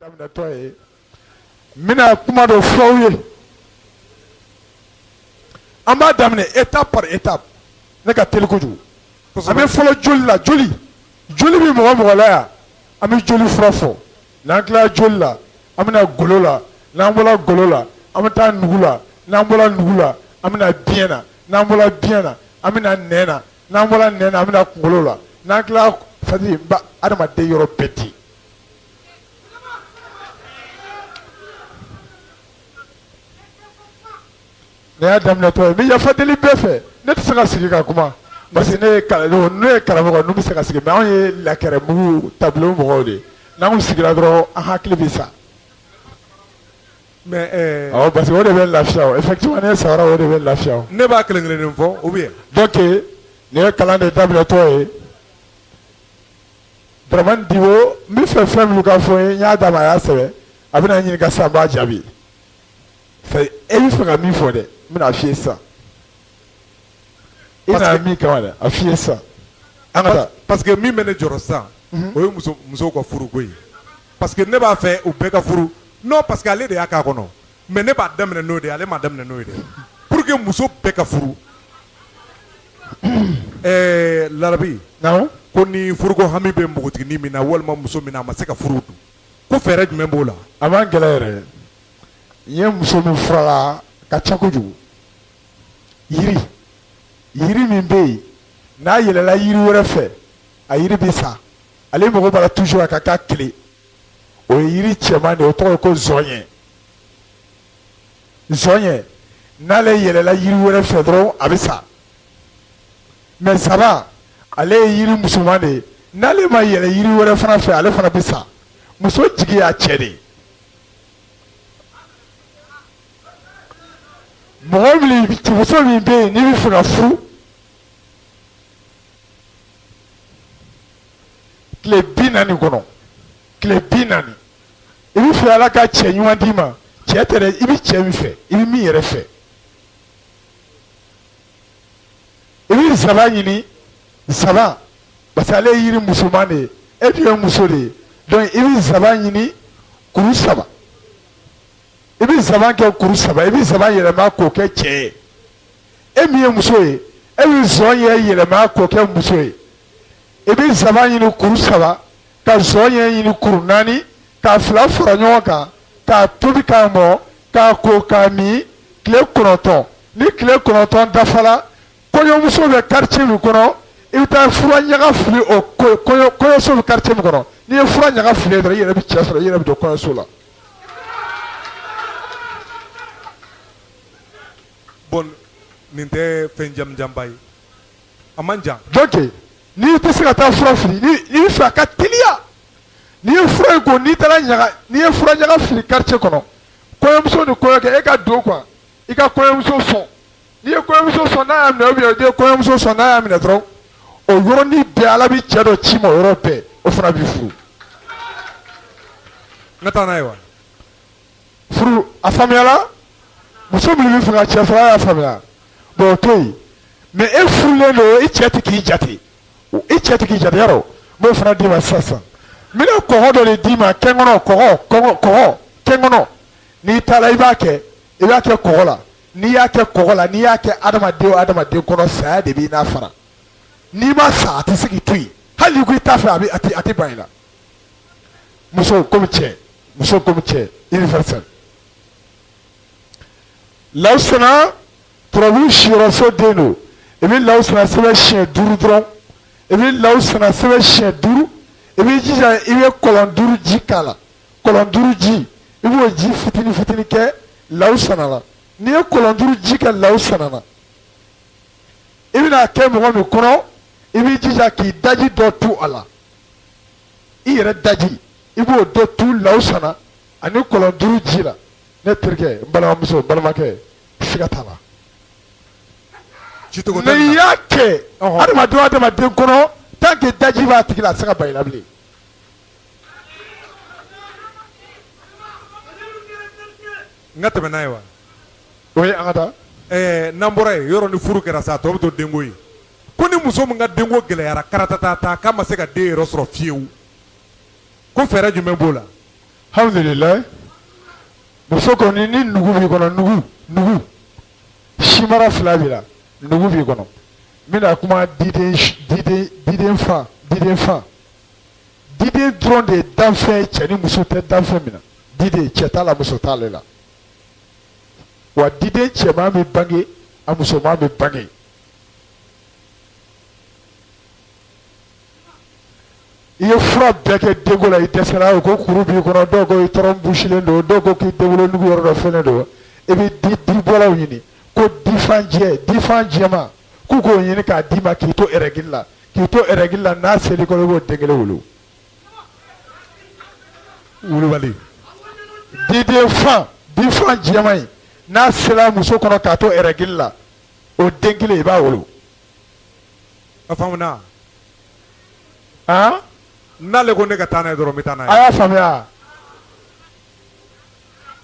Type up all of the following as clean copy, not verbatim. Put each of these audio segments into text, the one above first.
daminɛtɔ ye n bɛna kuma dɔ fɔ aw ye an b'a daminɛ étape par étape ne ka teli kojugu an bɛ fɔlɔ joli la joli bɛ mɔgɔ mɔgɔ la yan an bɛ joli fura fɔ n'an tilala joli la an bɛna golo la n'an bɔra golo la an bɛ taa nugu la n'an bɔra nugu la an bɛna biyɛn na n'an bɔra biyɛn na an bɛna nɛn na n'an bɔra nɛn na an bɛna kunkolo la n'an tilala fadi ba adamaden yɔrɔ bɛɛ ten. ne y'a daminɛtɔ ye n bɛ yafa deli bɛɛ fɛ ne tɛ se ka sigi ka kuma parce que ne ye karamɔgɔ ninnu bɛ se ka sigi mais anw ye lakɛrɛmugu tableau mɔgɔw de ye n'an kun sigira dɔrɔn an hakili bɛ sa. mais awɔ parce que o de bɛ lafiya o effectivement ne ye sahara o de bɛ lafiya o. ne b'a kelen kelennin fɔ ou bien. donc ne ye kalan de daminɛtɔ ye Dramane Dibo n bɛ fɛ fɛn min ka fɔ n ye n y'a d'a ma a y'a sɛbɛn a bɛna n ɲininka sisan n b'a jaabi e bɛ fɛ ka min fɔ dɛ. n bɛna f'i ye sisan i na min kama dɛ a f'i ye sisan an ka taa parce que min bɛ ne jɔrɔ sisan o ye musow ka furuko ye parce que ne b'a fɛ u bɛɛ ka furu non parce que ale de y'a k'a kɔnɔ mais ne b'a daminɛ n'o de ye ale m'a daminɛ n'o ye dɛ pour que muso bɛɛ ka furu Larabi ko ni furuko hami bɛ npogotiginin min na walima muso min na a ma se ka furu dun ko fɛɛrɛ jumɛn b'o la. a man gɛlɛn yɛrɛ n ye muso min furala ka ca kojugu yiri min bɛ yen n'a yɛlɛla yiri wɛrɛ fɛ a yiri bɛ sa ale mago b'a la toujours a ka k'a kelen o ye yiri cɛman de ye o tɔgɔ ye ko zɔɲɛ n'ale yɛlɛla yiri wɛrɛ fɛ dɔrɔn a bɛ sa mais saba ale ye yiri musoman de ye n'ale ma yɛlɛ yiri wɛrɛ fana fɛ ale fana bɛ sa muso jigi y'a cɛ de ye. muso min bɛ yen n'i bɛ fɛ ka furu tile 40 kɔnɔ tile 40 i bɛ fɛ ala ka cɛ ɲuman d'i ma cɛ tɛ dɛ i bɛ cɛ min fɛ i bɛ min yɛrɛ fɛ i bɛ nsaba ɲini nsaba parce que ale ye yiri musoman de ye e dun ye muso de ye donc i bɛ nsaba ɲini kuru 3 i bɛ nsaban kɛ kuru 3 i bɛ nsaban yɛlɛma k'o kɛ cɛ ye e min ye muso ye e bɛ zɔɲɛ yɛlɛma k'o kɛ muso ye i bɛ nsaban ɲini kuru 3 ka zɔɲɛ ɲini kuru 4 k'a 2 fara ɲɔgɔn kan k'a tobi k'a mɔ k'a ko k'a min tile 9 ni tile 9 dafara kɔɲɔmuso bɛ quartier min kɔnɔ i bɛ taa fura ɲaga fili o kɔɲɔso bɛ quartier min kɔnɔ n'i ye fura ɲaga fili dɔrɔn i yɛrɛ bɛ cɛ sɔrɔ i yɛrɛ bɛ don kɔɲɔso la. bon nin tɛ fɛn jamujanba ye a man jan. donc n'i tɛ se ka taa fura fili n'i bɛ fɛ a ka teliya n'i ye fura in ko n'i ye fura ɲaga fili quartier kɔnɔ kɔɲɔmuso ni kɔɲɔkɛ e ka don quoi i ka kɔɲɔmuso sɔn n'i ye kɔɲɔmuso sɔn n'a y'a minɛ ou bien n'i ye kɔɲɔmuso sɔn n'a y'a minɛ dɔrɔn o yɔrɔnin bɛɛ ala bɛ cɛ dɔ ci ma o yɔrɔ bɛɛ o fana b'i furu. n ka taa n'a ye wa. furu a faamuyala muso minnu bɛ fɛ ka cɛ furu a y'a faamuya bon o to yen mais e furulen don i cɛ tɛ k'i jate yarɔ n b'o fana d'i ma sisan n bɛna kɔgɔ dɔ de d'i ma kɛnkɔnɔ kɔgɔ kɛnkɔnɔ n'i taara i b'a kɛ kɔgɔ la n'i y'a kɛ kɔgɔ la n'i y'a kɛ adamaden o adamaden kɔnɔ saya de b'i n'a fara n'i ma sa a tɛ se k'i to yen hali n'i ko i t'a fɛ a tɛ ban i la muso komi cɛ universel. Lawusana turabu siyɔrɔso den don i bɛ lawusana sɛbɛn siɲɛ 5 dɔrɔn i bɛ lawusana sɛbɛn siɲɛ 5 i bɛ jija i bɛ kɔlɔn 5 ji k'a la kɔlɔn 5 ji i b'o ji fitini kɛ lawusana la n'i ye kɔlɔn 5 ji kɛ lawusana la i bɛna kɛ mɔgɔ min kɔnɔ i bɛ jija k'i daji dɔ tu a la i yɛrɛ daji i b'o dɔ tu lawusana ani kɔlɔn 5 ji la ne terikɛ n balimamuso balimakɛ siga t'a la n'i y'a kɛ adamaden kɔnɔ tant que daji b'a tigi la a tɛ se ka ban i la bilen. n ka tɛmɛ n'a ye wa. o ye an ka taa. n'an bɔra yen yɔrɔ ni furu kɛra sa a tɔ bɛ to denko ye ko ni muso min ka denko gɛlɛyara karatata k'a ma se ka den yɛrɛ sɔrɔ fiyewu ko fɛɛrɛ jumɛn b'o la. alhamdulillah muso kɔni ni nugu b'i kɔnɔ nugu simara fila b'i la nugu b'i kɔnɔ n bɛna kuma diden fa diden dɔrɔn de ye danfɛn cɛ ni muso tɛ danfɛn min na diden cɛ t'a la muso t'ale la wa diden cɛman bɛ bange a musoman bɛ bange i ye fura bɛɛ kɛ denko la i dɛsɛra o ko kuru b'i kɔnɔ dɔw ko i tɔrɔn busilen don dɔw ko k'i denwolonugu yɔrɔ dɔ fɛnnen don i bɛ dibɔlaw ɲini ko difan jɛman k'u k'o ɲini k'a d'i ma k'i to règle la n'a seli kɔnɔ i b'o den kelen wolo wolobali difan jɛman in n'a sela muso kɔnɔ k'a to règle la o den kelen i b'a wolo a faamuna han n'ale ko ne ka taa n'a ye dɔrɔn n bɛ taa n'a ye. a y'a faamuya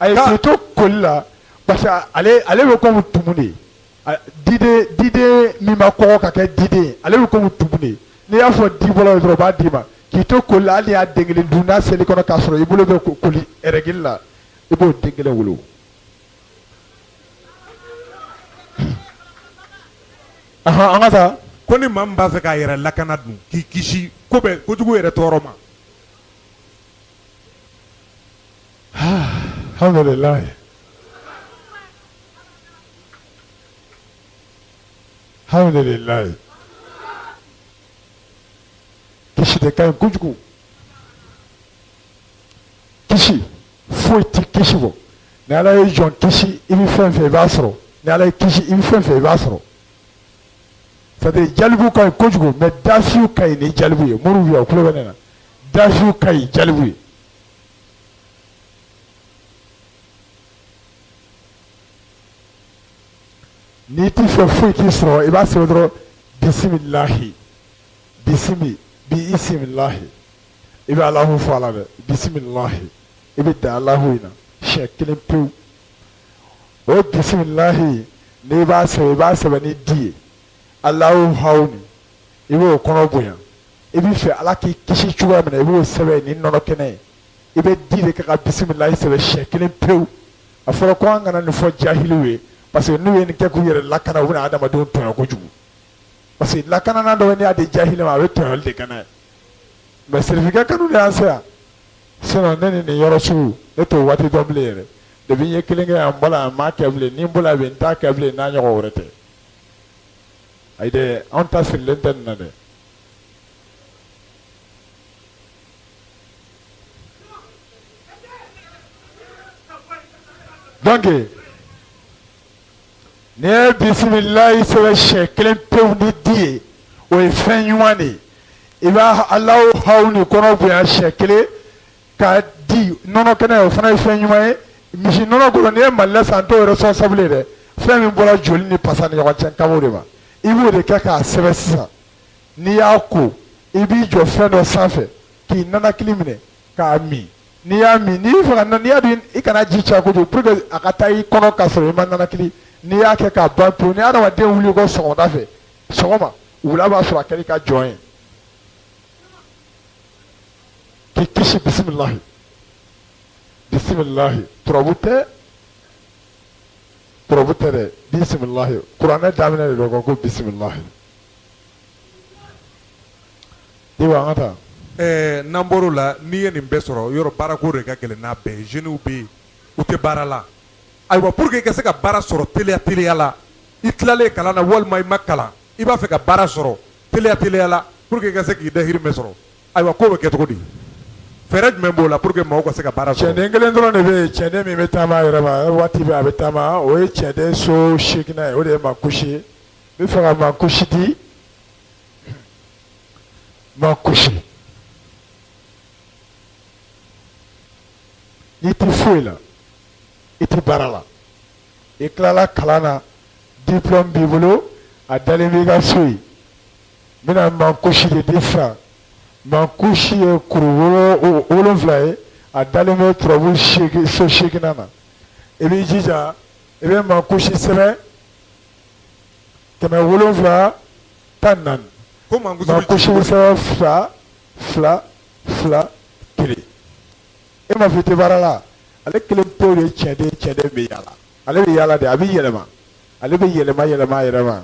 a ye k'i to koli la parce que ale bɛ komi tumu de diden min ma kɔgɔ ka kɛ diden ale bɛ komi tumu de n'i y'a fɔ dibɔlaw ye dɔrɔn o b'a d'i ma k'i to koli la hali n'i y'a den kelen dun n'a seli kɔnɔ k'a sɔrɔ i bolo bɛ koli règle la i b'o den kelen wolo an ka taa. ko ni maa min b'a fɛ k'a yɛrɛ lakana dun k'i kisi kojugu yɛrɛ tɔɔrɔ ma. alhamdulilayi kisi de ka ɲi kojugu kisi foyi tɛ kisi bɔ ni ala ye jɔn kisi i bɛ fɛn fɛn i b'a sɔrɔ ni ala ye kisi i bɛ fɛn fɛn i b'a sɔrɔ c'est-à-dire jalibu ka ɲi kojugu mais dafiw ka ɲi ni jalibu ye muru bɛ yan o tulo bɛ ne na dafiw ka ɲi jalibu ye n'i t'i fɛ foyi k'i sɔrɔ i b'a sɛbɛn dɔrɔn bisimilahi bisimilahi i bɛ alahu fɔ a la dɛ bisimilahi i bɛ dan alahu in na siɲɛ kelen pewu o bisimilahi n'i b'a sɛbɛn i b'a sɛbɛn ni di ye alahu hawni i b'o kɔnɔ bonya i bɛ fɛ ala k'i kisi cogoya min na i b'o sɛbɛn ni nɔnɔ kɛnɛ ye i bɛ di de kɛ ka bisimilahi sɛbɛn siɲɛ kelen pewu a fɔra ko an kana nin fɔ jahiliw ye parce que n'u ye nin kɛ k'u yɛrɛ lakana u bɛna adamadenw tɔɲɔ kojugu parce que lakana dɔ bɛ n'i y'a di jahili ma a bɛ tɔɲɔli de kana ye mais sirifikɛ kanu de y'an se yan sinon ne ni nin yɔrɔ sugu ne t'o waati dɔn bilen yɛrɛ depuis n ye kelen kɛ yan n bɔla yan n m'a kɛ bilen ni n bɔla yan n t'a kɛ bilen n'a ɲɔgɔn wɛrɛ tɛ ayi dɛ anw ta sirilen tɛ nin na dɛ donc n'i ye bisimilayi sɛbɛn siɲɛ kelen pewu ni di ye o ye fɛn ɲuman de ye i b'a alahu hawni kɔnɔ bonya siɲɛ kelen k'a di nɔnɔ kɛnɛ o fana ye fɛn ɲuman ye misi nɔnɔ kɔnɔ n'i ye mali la san t'o responsable ye dɛ fɛn min bɔra joli ni pasa ni ɲɔgɔn cɛ kabo de ma i b'o de kɛ k'a sɛbɛn sisan n'i y'a ko i b'i jɔ fɛn dɔ sanfɛ k'i nanakili minɛ k'a min n'i y'a min n'i fɛ ka n'i y'a dun i kana ji caya kojugu pour que a ka taa i kɔnɔ k'a sɔrɔ i ma nanakili n'i y'a kɛ k'a ban pewu ni adamaden wuli ko sɔgɔmada fɛ sɔgɔma wula b'a sɔrɔ a kɛra i ka jɔn ye k'i kisi bisimilahi turabu tɛ dɛ bisimilahi kuranɛ daminɛ de don ko bisimilahi i wa an ka taa. n'an bɔr'o la n'i ye nin bɛɛ sɔrɔ yɔrɔ baarako de ka gɛlɛn n'a bɛɛ ye jeunes bɛ yen u tɛ baara la ayiwa pour que i ka se ka baara sɔrɔ teliya la i tilalen kalan na walima i ma kalan i b'a fɛ ka baara sɔrɔ teliya la pour que i ka se k'i dahirimɛ sɔrɔ ayiwa k'o bɛ kɛ cogo di fɛɛrɛ jumɛn b'o la pour que maaw ka se ka baara sɔrɔ. cɛnden kelen dɔrɔn de bɛ yen cɛnden min bɛ taama a yɛrɛ ma waati bɛɛ a bɛ taama o ye cɛnden so seeginan ye o de ye mankusi ye n bɛ fɛ ka mankusi di mankusi n'i tɛ foyi la i tɛ baara la i tilala kalan na diplôme b'i bolo a dalen b'i ka so yen n bɛna mankusi de di sisan mankusi ye kuru 7 ye a dalen bɛ turabu so seeginan na i b'i jija i bɛ mankusi sɛbɛn 714 ko mankusi bɛ sɛbɛn 2 2 2 1 e ma fite baara la ale kelen pewu de cɛden bɛ yaala ale bɛ yaala de a bɛ yɛlɛma ale bɛ yɛlɛma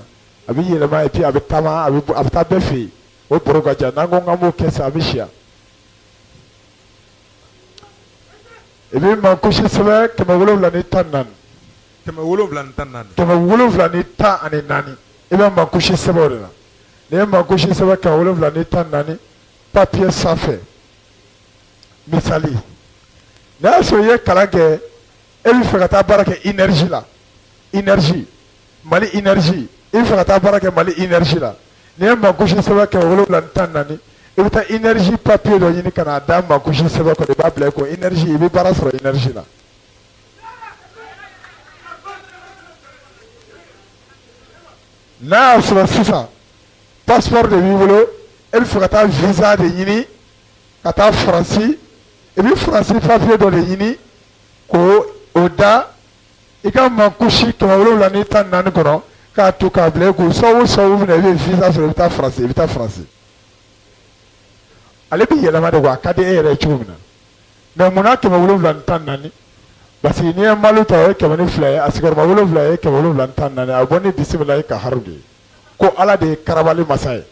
a bɛ yɛlɛma et puis a bɛ taama a bɛ taa bɛɛ fɛ yen o baro ka jan n'an ko k'an b'o kɛ sisan a bɛ siya i bɛ mankusi sɛbɛn 714 714 i bɛ mankusi sɛbɛn o de la n'i ye mankusi sɛbɛn 714 papiye sanfɛ misali n'a y'a sɔrɔ i ye kalan kɛ e bɛ fɛ ka taa baara kɛ énergie la Mali énergie i bɛ fɛ ka taa baara kɛ Mali énergie la n'i ye mankusi sɛbɛn 714 i bɛ taa énergie papiye dɔ ɲini ka na da mankusi sɛbɛn kɔnɔ i b'a bila i kun énergie i bɛ baara sɔrɔ énergie la. N'a y'a sɔrɔ sisan passeport de b'i bolo e bɛ fɛ ka taa visa de ɲini ka taa Faransi i bɛ Faransi papiye dɔ de ɲini k'o da i ka mankusi 714 kɔnɔ k'a to k'a bila i kun sababu min na i bɛ visa sɔrɔ i bɛ taa Faransi ale bɛ yɛlɛma de wa a ka di e yɛrɛ ye cogo min na mais munna 714 parce que n'i ye malo ta o ye 200 ye a sigiyɔrɔma 7 ye 714 a bɔ ni bisimilayi ka haru de ye ko ala de ye karabali masa ye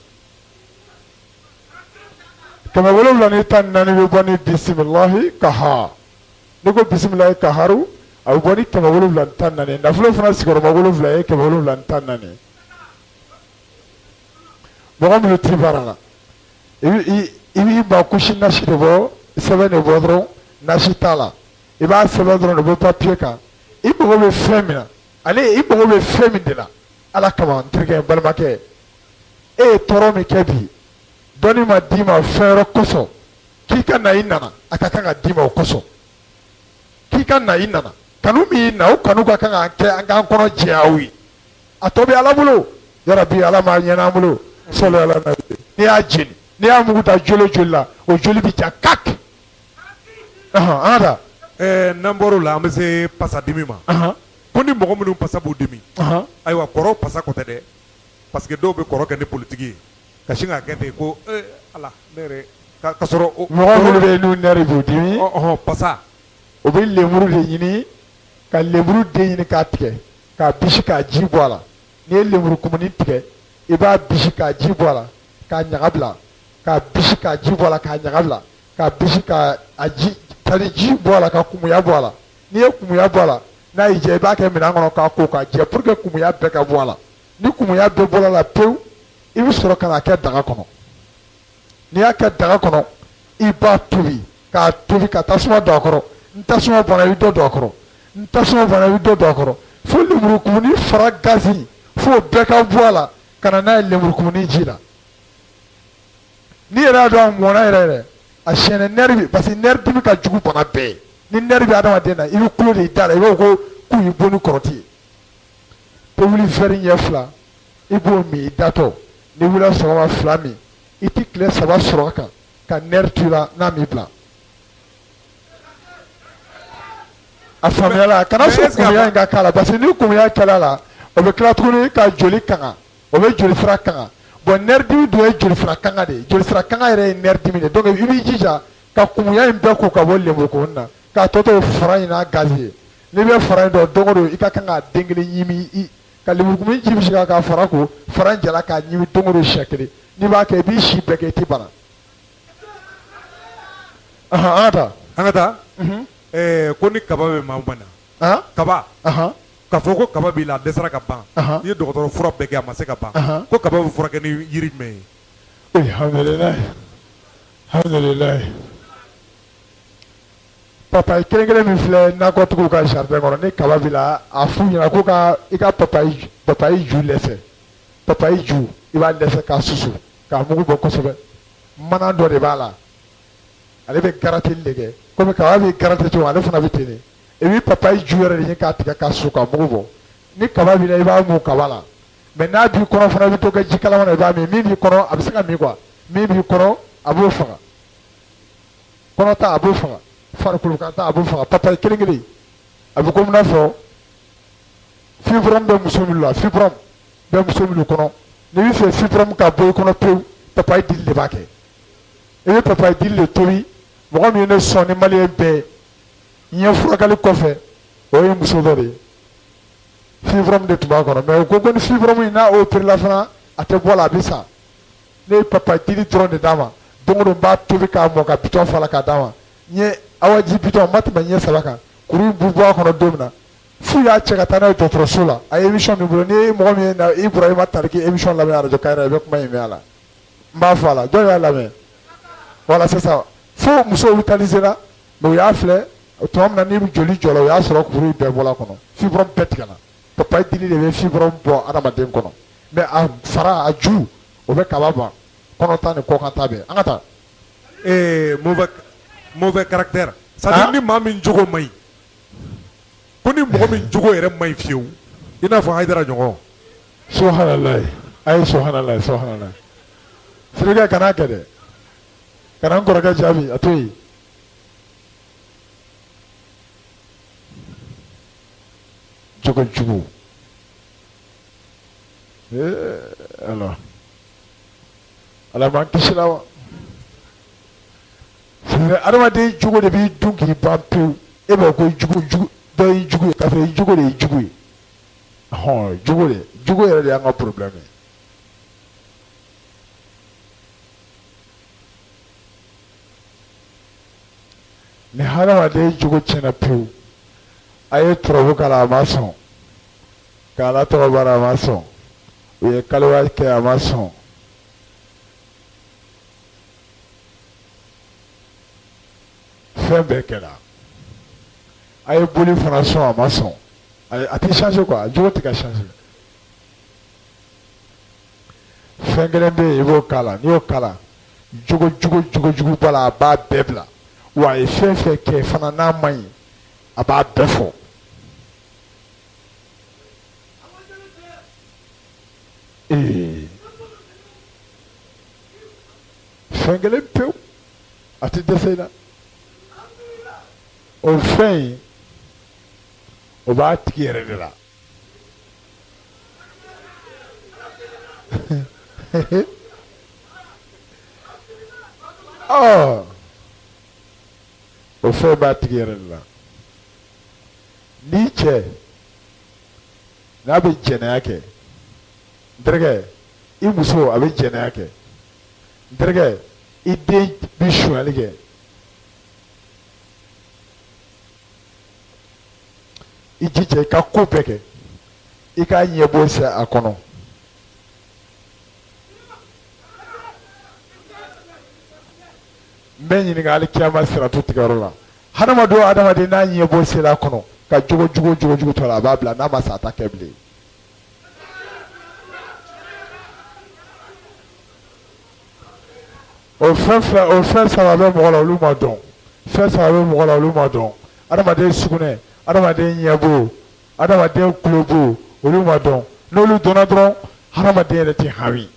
714 bɛ bɔ ni bisimilayi ka ha n'i ko bisimilayi ka haru a bɛ bɔ ni 714 nafolo fana sigiyɔrɔma 7 ye 714 mɔgɔ minnu ti baara la i b'i mankusi nasi de bɔ sɛbɛn de bɔ dɔrɔn nasi t'a la i b'a sɛbɛn dɔrɔn de bɔ papiye kan i mago bɛ fɛn min na i mago bɛ fɛn min de la ala kama n terikɛ n balimakɛ e ye tɔɔrɔ min kɛ bi dɔnni ma d'i ma fɛn wɛrɛ kosɔn k'i ka na i nana a ka kan ka d'i ma o kosɔn k'i ka na i nana kanu min y'i na o kanu ka kan ka kɛ an k'an kɔnɔ jɛya aw ye a tɔ bɛ ala bolo yarabi ala m'a ɲɛna an bolo sɔlɔ ala na n'i y'a jeni n'i y'a mugu ta joli la o joli bɛ ja kaki an da. n'an bɔr'o la an bɛ se pasadimi ma ko ni mɔgɔ minnu pasa b'u dimi ayiwa kɔrɔ pasa ko tɛ dɛ parce que dɔw bɛ kɔrɔ kɛ ni politiki ye ka sin k'a kɛ ten ko ala ne yɛrɛ ka sɔrɔ mɔgɔ minnu bɛ yen n'u nɛri b'u dimi pasa o bɛ lemuru de ɲini ka lemuru den ɲini k'a tigɛ k'a bisi k'a ji bɔ a la n'i ye lemuru kumuni tigɛ i b'a bisi k'a ji bɔ a la k'a ɲaga bila k'a bisi k'a ji bɔ a la k'a ɲaga bila k'a bisi k'a ji tari ji bɔ a la ka kumuya bɔ a la n'i ye kumuya bɔ a la n'a y'i diya i b'a kɛ minɛn kɔnɔ k'a ko k'a jɛ pour que kumuya bɛɛ ka bɔ a la ni kumuya bɛɛ bɔra a la pewu i bɛ sɔrɔ ka n'a kɛ daga kɔnɔ n'i y'a kɛ daga kɔnɔ i b'a tobi k'a tobi ka tasuma don a kɔrɔ ni tasuma bɔnna i bɛ dɔ don a kɔrɔ ni tasuma bɔnna i bɛ dɔ don a kɔrɔ fo lemurukumuni fara gazi fo bɛɛ ka bɔ a la ka na n'a ye lemurukumuni ji la n'i yɛrɛ y'a dɔn a mɔnna yɛrɛ a siɲɛnɛ nɛri bi parce que nɛri dimi ka jugu bana bɛɛ ye ni nɛri bɛ adamaden na i bɛ kulo de i da la i b'a fɔ ko k'u y'i bɔ ni kɔrɔti ye i bɛ wuli fɛri ɲɛ 2 i b'o min i datɔ n'i wulila sɔgɔma 2 min i ti tile 3 sɔrɔ a kan ka nɛri to i la n'a m'i bila a faamuyala kana sɔn kumuya in ka k'a la parce que ni kumuya kɛla la o bɛ tila tuguni ka joli kanga o bɛ joli sira kanga bon nɛri dimi dun ye joli sira kanga de ye joli sira kanga yɛrɛ ye nɛri dimi de donc i b'i jija ka kumuya in bɛɛ ko ka bɔ lemurukumuni na k'a tɔ to fara in n'a gazi ye n'i bɛ fara in dɔn don o don i ka kan k'a den kelen ɲimi ka lemurukumuni ji bɛ se k'a fara ko fara in jala k'a ɲimi don o don siɲɛ kelen n'i b'a kɛ i b'i si bɛɛ kɛ i tɛ bana an ka taa an ka taa ko ni kaba bɛ maa min na kaba k'a fɔ ko kaba b'i la a dɛsɛra ka ban n'i ye dɔgɔtɔrɔ fura bɛɛ kɛ a ma se ka ban ko kaba bɛ furakɛ ni yiri jumɛn ye. alhamdulilayi papayi kelen min filɛ nakɔtigiw ka jardin kɔnɔ ni kaba b'i la a f'u ɲɛna ko i ka papayi ju lɛsɛ papayi ju i b'a lɛsɛ k'a susu k'a mugu bɔ kosɛbɛ mana dɔ de b'a la ale bɛ garateli de kɛ komi kaba bɛ garate cogo ale fana bɛ ten de i bɛ papayi ju yɛrɛ de ɲini k'a tigɛ k'a susu k'a mugu bɔ ni kaba b'i la i b'a mun kaba la mɛ n'a b'i kɔnɔ fana i bɛ to kɛ ji kalama na i b'a min min b'i kɔnɔ a bɛ se ka min quoi min b'i kɔnɔ a b'o faga kɔnɔ ta a b'o faga farikolo kan ta a b'o faga papayi kelen kelen a bɛ komi n'a fɔ fibrom bɛ muso minnu la fibrom bɛ muso minnu kɔnɔ n'i bɛ fɛ fibrom ka bɔ i kɔnɔ pewu papayi dili de b'a kɛ i bɛ papayi dili de tobi mɔgɔ min ye ne sɔn ni maliyɛn bɛɛ n ye furakɛli kɔfɛ o ye muso dɔ de ye fibrome de tun b'a kɔnɔ mais u ko ni fibrome in n'a opéré la fana a tɛ bɔ a la a bɛ sa ne ye papayiri dɔrɔn de d'a ma don o don n b'a tobi k'a mɔ ka bitɔn fa la k'a d'a ma n ye awaji bitɔn n ma tɛmɛ ɲɛ 3 kan kuru in bu bɔ a kɔnɔ don min na f'u y'a cɛ ka taa n'a ye dɔgɔtɔrɔso la a ye émission min bolo ni mɔgɔ min ye na Ibrahima Tariki émission lamɛn radio Kayira i bɛ kuma in mɛn a la n b'a fɔ a la jɔn y'a lamɛn voilà c'est ça fo musow hospitalisé la mais u y'a filɛ tuma min na ni joli jɔla o y'a sɔrɔ kuru in bɛɛ bɔra a kɔnɔ fibrome bɛɛ tigɛla papayi dili de bɛ fibrome bɔ adamaden kɔnɔ mais a fara a ju o bɛ kaba ban kɔnɔta ni kɔkanta bɛɛ an ka taa. Mauvais caractère. C'est à dire ni maa min jogo man ɲi ko ni mɔgɔ min jogo yɛrɛ man ɲi fiyewu i n'a fɔ Hayidara ɲɔgɔn. Subhanallah ayi subhanallah subhanallah sirikɛ kana kɛ dɛ kana n kɔrɔkɛ jaabi a to yen. Jogo jugu alors ala m'an kisi la wa adamaden jogo de b'i dun k'i ban pewu e b'a ko jugu dɔ y'i jugu ye k'a sɔrɔ i jogo de y'i jugu ye jogo yɛrɛ de y'an ka problème ye. ni hadamaden jogo tiɲɛna pewu a ye turabu k'a la a ma sɔn k'ala tɔgɔ bara a ma sɔn u ye kaliwa kɛ a ma sɔn fɛn bɛɛ kɛra a ye boli fana sɔn a ma sɔn a tɛ changer quoi a jogo tɛ ka changer fɛn kelen bɛ yen i b'o k'a la n'i y'o k'a la jogo b'a la a b'a bɛɛ bila wa a ye fɛn fɛn kɛ fana n'a ma ɲi a b'a bɛɛ fɔ. fɛn kelen pewu a tɛ dɛsɛ i la o fɛn in o b'a tigi yɛrɛ de la. o fɛn b'a tigi yɛrɛ de la ni cɛ n'a bɛ jɛnɛya kɛ n terikɛ i muso a bɛ jɛnɛya kɛ n terikɛ i den bɛ sonyali kɛ i jija i ka ko bɛɛ kɛ i k'a ɲɛbɔ se a kɔnɔ n bɛ ɲininka hali kiyama siratu tigɛyɔrɔ la hadamaden o hadamaden n'a ɲɛbɔ sera a kɔnɔ ka jogo to a la a b'a bila n'a ma sa a ta kɛ bilen. o fɛn saba bɛ mɔgɔ la olu ma dɔn fɛn saba bɛ mɔgɔ la olu ma dɔn hadamaden sugunɛ hadamaden ɲɛbo hadamaden tulobo olu ma dɔn n'olu dɔnna dɔrɔn hadamaden yɛrɛ tɛ hami.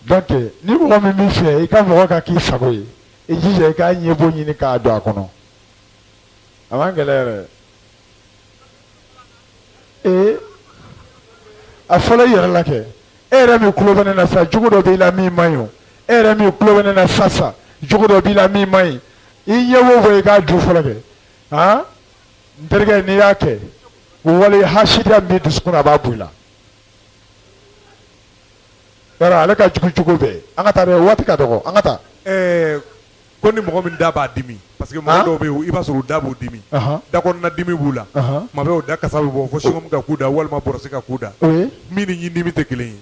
donc ni mɔgɔ min b'i fɛ i ka mɔgɔ ka k'i sago ye i jija i k'a ɲɛbo ɲini k'a don a kɔnɔ a man gɛlɛn yɛrɛ. a fɔlɔ i yɛrɛ la kɛ e yɛrɛ min tulo bɛ ne na sa jogo dɔ b'i la min man ɲi o e yɛrɛ min tulo bɛ ne na sa jogo dɔ b'i la min man ɲi i ɲɛbo fɔ i k'a ju fɔlɔ kɛ n terikɛ n'i y'a kɛ o wale hasidiya min b'i dusukun na a b'a bɔ i la. yɔrɔ ale ka jugu jogo bɛɛ an ka taa dɛ waati ka dɔgɔ an ka taa. ko ni mɔgɔ min da b'a dimi parce que mɔgɔ dɔw bɛ yen i b'a sɔrɔ u da b'u dimi da kɔnɔna dimi b'u la tuma bɛɛ o da kasa bɛ bɔ fo singɔmi ka k'u da walima bɔrɔsi ka k'u da min ni ɲi dimi tɛ kelen ye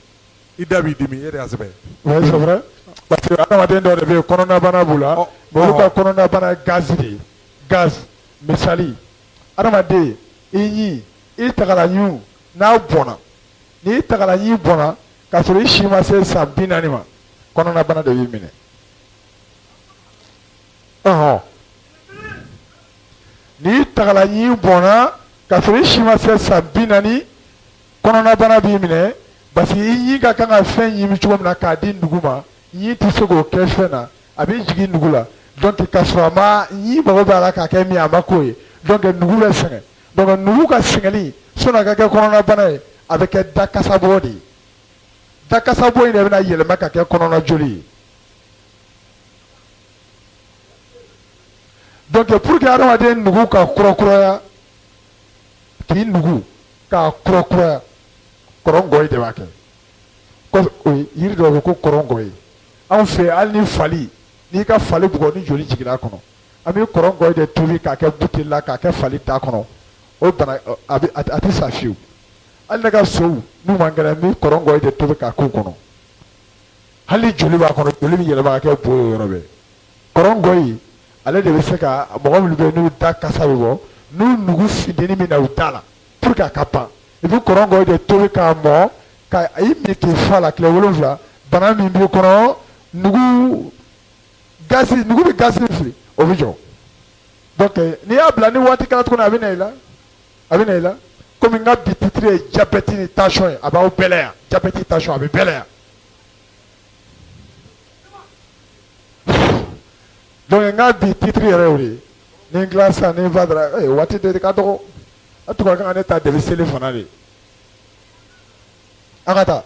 i da b'i dimi e de y'a sɛbɛn. oui c'est vrai parce que adamaden dɔw de bɛ yen kɔnɔnabana b'u la olu ka kɔnɔnabana ye gazi de ye gaz misali adamaden i ɲi i tagala ɲu n'a bɔnna n'i tagala ɲi bɔnna k'a sɔrɔ i si ma se san 40 ma kɔnɔnabana de b'i minɛ. n'i tagala ɲi bɔnna k'a sɔrɔ i si ma se san 40 kɔnɔnabana b'i minɛ parce que i ɲi ka kan ka fɛn ɲimi cogo min na k'a di nugu ma ɲi tɛ se k'o kɛ fɛn na a bɛ jigin nugu la donc k'a sɔrɔ a ma ɲi mago b'a la k'a kɛ min a ma k'o ye donc nugu bɛ sɛgɛn donc nugu ka sɛgɛnni sɔnni a ka kɛ kɔnɔnabana ye a bɛ kɛ da kasabɔ de ye dakasa bɔ in de bɛna yɛlɛma ka kɛ kɔnɔna joli ye donc pour que adamaden nugu ka kurakuraya k'i nugu k'a kurakuraya kɔrɔngɔyi de b'a kɛ yiri dɔ bɛ ko kɔrɔngɔyi anw fɛ hali ni fali n'i ka fali bugɔ ni joli jiginna a kɔnɔ an bɛ kɔrɔngɔyi de tobi k'a kɛ buteli la k'a kɛ fali da kɔnɔ o bana a tɛ sa fiyewu hali ne ka sow n'u man kɛnɛ n bɛ kɔrɔngɔyi de tobi k'a k'u kɔnɔ hali joli b'a kɔnɔ joli bɛ yɛlɛma ka kɛ bo ye yɔrɔ bɛɛ kɔrɔngɔyi ale de bɛ se ka mɔgɔ minnu bɛ n'u da kasa bɛ bɔ n'u nugu funteni min na u da la pour que a ka pan i bɛ kɔrɔngɔyi de tobi k'a mɔ ka i min k'i fa la tile 7 bana min b'i kɔnɔ nugu bɛ gasi fili o bɛ jɔ donc n'i y'a bila ni waati kɛra tuguni a bɛ na i la komi n ka bi titiri ye diabète ni tension ye a b'aw bɛɛ la yan diabète tension a bɛ bɛɛ la yan donc n ka bi titiri yɛrɛ y'o de ye ni n tila sisan ni n fa dara waati de ka dɔgɔ a tun ka kan ka ne ta debi seli fana de an ka taa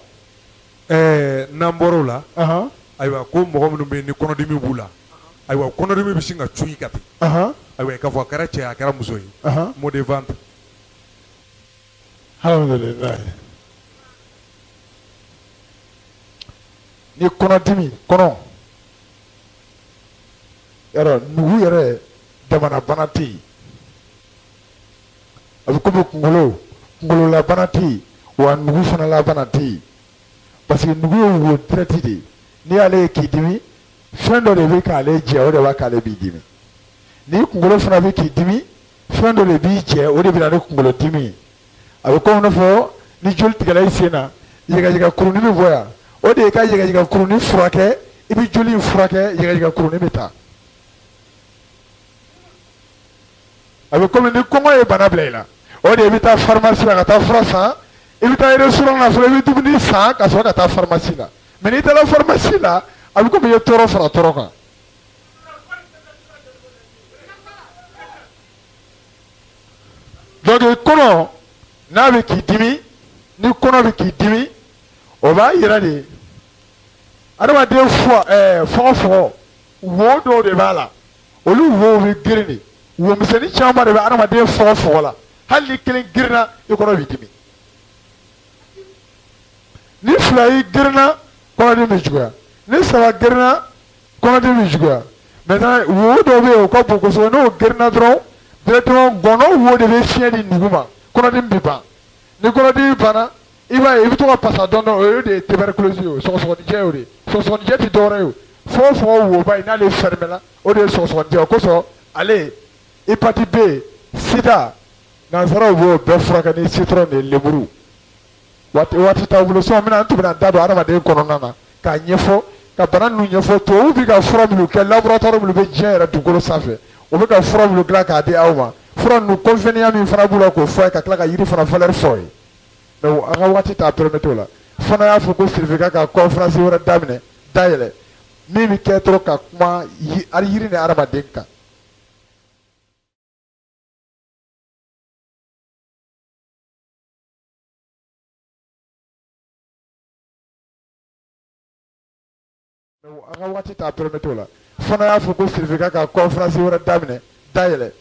n'an bɔra o la ayiwa ko mɔgɔ minnu bɛ yen ni kɔnɔdimi b'u la ayiwa kɔnɔdimi bɛ sin ka cun i ka ten ayiwa k'a fɔ a kɛra cɛ a kɛra muso ye mot de vente alhamdulilayi ni kɔnɔdimi kɔnɔ yɔrɔ nugu yɛrɛ damana bana tɛ yen a bɛ komi kunkololabana tɛ yen wa nugu fana la bana tɛ yen parce que nugu ye wo direct de ye n'i y'ale ye k'i dimi fɛn dɔ de bɛ k'ale jɛ o de b'a k'ale b'i dimi ni kunkolo fana bɛ k'i dimi fɛn dɔ de b'i jɛ o de bɛ na ni kunkolodimi ye a bɛ komi n'a fɔ ni joli tigɛla i sen na yɛgɛyɛgɛ kurunin bɛ bɔ yan o de ye ka yɛgɛyɛgɛ kurunin furakɛ i bɛ joli in furakɛ yɛgɛyɛgɛ kurunin bɛ taa a bɛ komi ni kɔngɔ ye bana bila i la o de ye i bɛ taa pharmacie la ka taa fura san i bɛ taa restaurant la fɔlɔ i bɛ dumuni san ka sɔrɔ ka taa pharmacie la mais n'i taara pharmacie la a bɛ komi i ye tɔɔrɔ fara tɔɔrɔ kan donc kɔnɔ n'a bɛ k'i dimi ni kɔnɔ bɛ k'i dimi o b'a yira de adamaden fɔgɔfɔgɔ wo dɔw de b'a la olu wo bɛ girin de womisɛnnin caman de bɛ adamaden fɔgɔfɔgɔ la hali ni kelen girinna i kɔnɔ b'i dimi ni fila yi girinna kɔnɔdimi bɛ juguya ni saba girinna kɔnɔdimi bɛ juguya maintenant wo dɔw bɛ yen o ka bon kosɛbɛ n'o girinna dɔrɔn directement gɔnɔ wo de bɛ fiɲɛ di nugu ma kɔnɔdimi bɛ ban ni kɔnɔdimi banna i b'a ye i bɛ to ka pasa dɔɔnin o ye de ye tuberculose ye o sɔgɔsɔgɔnijɛ ye o de ye sɔgɔsɔgɔnijɛ tɛ dɔwɛrɛ ye o fɔgɔfɔgɔ woba in n'ale fermé o de ye sɔgɔsɔgɔnijɛ o kosɔn ale hépatite B sida nanzaraw b'o bɛɛ furakɛ ni citron ni lemuru waati t'aw bolo sɔn mina n tun bɛna da don adamaden kɔnɔna na k'a ɲɛfɔ ka bana ninnu ɲɛfɔ tubabuw bɛ ka fura minnu kɛ laboratoire minnu bɛ diɲɛ yɛrɛ dugukolo sanfɛ o bɛ ka fura minnu dilan k'a di aw ma fura ninnu convenience min fana b'u la k'o fɔ a ye ka tila ka yiri fana valeur fɔ a ye mais an ka waati t'a permettre o la fana y'a fɔ ko certificat ka conférence wɛrɛ dayɛlɛ min bɛ kɛ dɔrɔn ka kuma yiri ni adamaden kan. an ka waati t'a permettre o la fana y'a fɔ ko certificat ka conférence wɛrɛ dayɛlɛ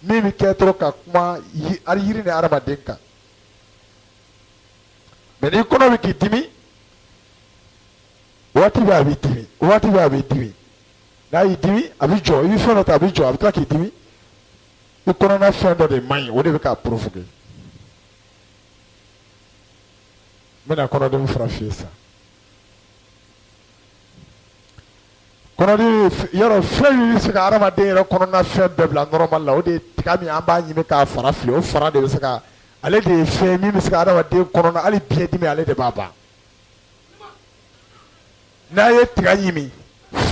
min bɛ kɛ dɔrɔn ka kuma yiri ni adamaden kan mais ni kɔnɔ bɛ k'i dimi waati bɛ a b'i dimi n'a y'i dimi a bɛ jɔ i bɛ fɛn dɔ ta a bɛ jɔ a bɛ tila k'i dimi i kɔnɔna fɛn dɔ de man ɲi o de bɛ k'a provoquer n bɛna kɔnɔdimi fara f'i ye sisan. kɔnɔdimi yɔrɔ fɛn min bɛ se ka adamaden yɛrɛ kɔnɔna fɛn bɛɛ bila normal la o de ye tiga min an b'a ɲimi k'a fara fili o fara de bɛ se ka ale de ye fɛn min bɛ se ka adamaden kɔnɔna hali biyɛn dimi ale de b'a ban n'a ye tiga ɲimi